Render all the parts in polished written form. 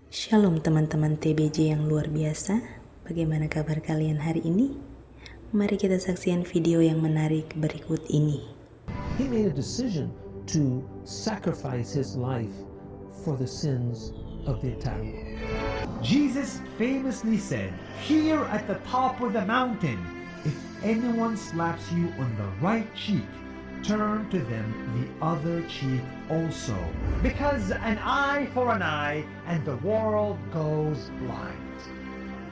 Shalom teman-teman TBJ yang luar biasa. Bagaimana kabar kalian hari ini? Mari kita saksikan video yang menarik berikut ini. He made a decision to sacrifice his life for the sins of the entire world. Jesus famously said, "Here at the top of the mountain, if anyone slaps you on the right cheek, turn to them the other cheek also. Because an eye for an eye and the world goes blind."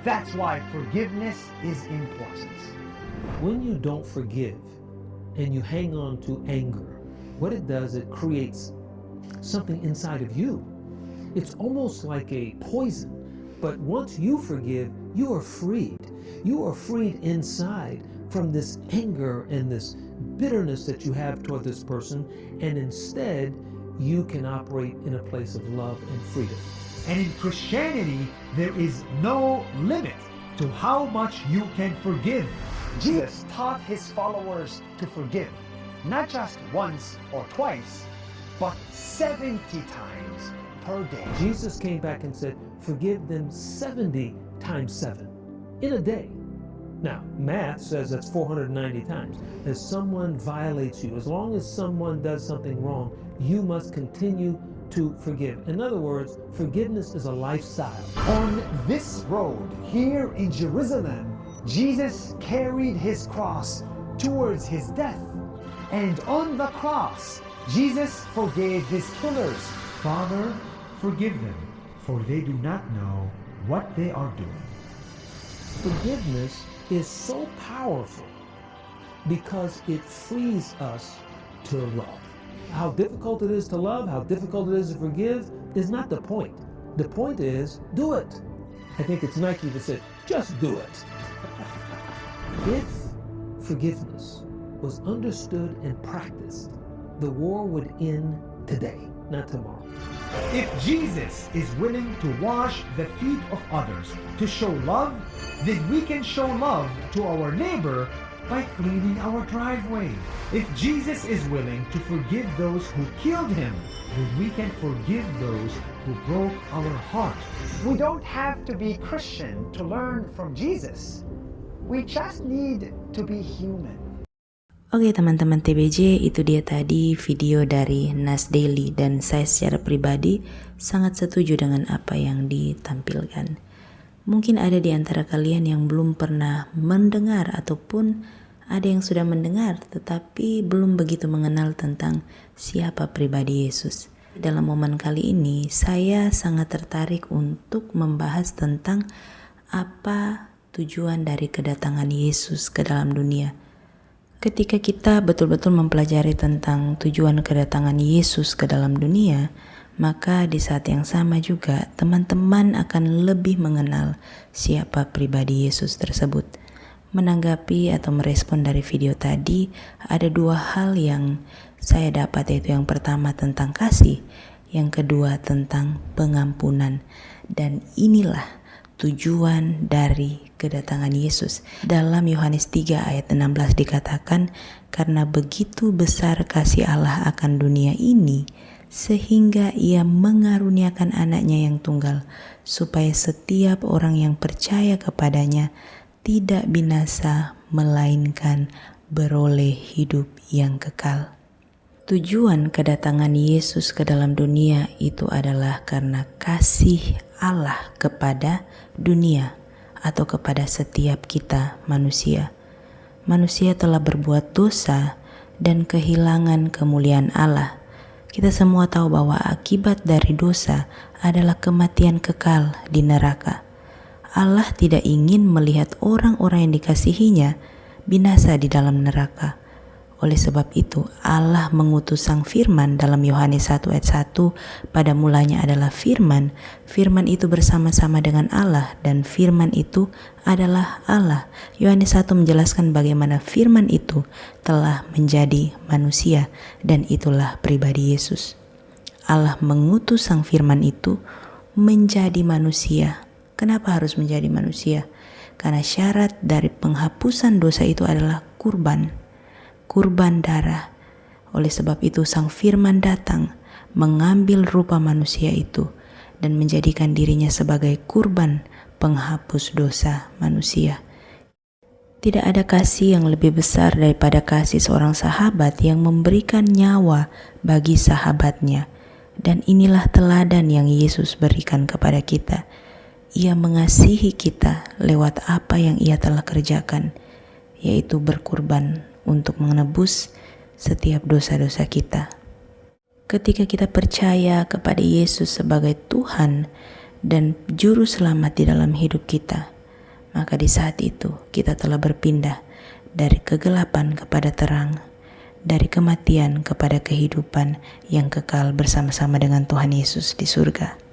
That's why forgiveness is important. When you don't forgive and you hang on to anger, what it does, it creates something inside of you. It's almost like a poison. But once you forgive, you are freed. You are freed inside from this anger and this bitterness that you have toward this person, and instead you can operate in a place of love and freedom. And in Christianity, there is no limit to how much you can forgive. Jesus taught his followers to forgive, not just once or twice, but 70 times per day. Jesus came back and said, forgive them 70 times 7 in a day. Now, math says that's 490 times. As someone violates you, as long as someone does something wrong, you must continue to forgive. In other words, forgiveness is a lifestyle. On this road here in Jerusalem, Jesus carried his cross towards his death. And on the cross, Jesus forgave his killers. "Father, forgive them, for they do not know what they are doing." Forgiveness is so powerful because it frees us to love. How difficult it is to love, how difficult it is to forgive is not the point. The point is, do it. I think it's Nike that said, just do it. If forgiveness was understood and practiced, the war would end today, not tomorrow. If Jesus is willing to wash the feet of others to show love, then we can show love to our neighbor by cleaning our driveway. If Jesus is willing to forgive those who killed him, then we can forgive those who broke our heart. We don't have to be Christian to learn from Jesus. We just need to be human. Oke teman-teman TBJ, itu dia tadi video dari Nas Daily dan saya secara pribadi sangat setuju dengan apa yang ditampilkan. Mungkin ada di antara kalian yang belum pernah mendengar ataupun ada yang sudah mendengar tetapi belum begitu mengenal tentang siapa pribadi Yesus. Dalam momen kali ini saya sangat tertarik untuk membahas tentang apa tujuan dari kedatangan Yesus ke dalam dunia. Ketika kita betul-betul mempelajari tentang tujuan kedatangan Yesus ke dalam dunia, maka di saat yang sama juga teman-teman akan lebih mengenal siapa pribadi Yesus tersebut. Menanggapi atau merespon dari video tadi, ada dua hal yang saya dapat, yaitu yang pertama tentang kasih, yang kedua tentang pengampunan. Dan inilah tujuan dari kedatangan Yesus. Dalam Yohanes 3 ayat 16 dikatakan, karena begitu besar kasih Allah akan dunia ini, sehingga ia mengaruniakan anaknya yang tunggal, supaya setiap orang yang percaya kepadanya tidak binasa, melainkan beroleh hidup yang kekal. Tujuan kedatangan Yesus ke dalam dunia itu adalah karena kasih Allah kepada dunia atau kepada setiap kita manusia. Manusia telah berbuat dosa dan kehilangan kemuliaan Allah. Kita semua tahu bahwa akibat dari dosa adalah kematian kekal di neraka. Allah tidak ingin melihat orang-orang yang dikasihinya binasa di dalam neraka. Oleh sebab itu, Allah mengutus Sang Firman dalam Yohanes 1 ayat 1, pada mulanya adalah Firman. Firman itu bersama-sama dengan Allah dan Firman itu adalah Allah. Yohanes 1 menjelaskan bagaimana Firman itu telah menjadi manusia dan itulah pribadi Yesus. Allah mengutus Sang Firman itu menjadi manusia. Kenapa harus menjadi manusia? Karena syarat dari penghapusan dosa itu adalah kurban darah. Oleh sebab itu Sang Firman datang mengambil rupa manusia itu dan menjadikan dirinya sebagai kurban penghapus dosa manusia. Tidak ada kasih yang lebih besar daripada kasih seorang sahabat yang memberikan nyawa bagi sahabatnya. Dan inilah teladan yang Yesus berikan kepada kita. Ia mengasihi kita lewat apa yang Ia telah kerjakan, yaitu berkurban untuk menebus setiap dosa-dosa kita. Ketika kita percaya kepada Yesus sebagai Tuhan dan Juru Selamat di dalam hidup kita, maka di saat itu kita telah berpindah dari kegelapan kepada terang, dari kematian kepada kehidupan yang kekal bersama-sama dengan Tuhan Yesus di surga.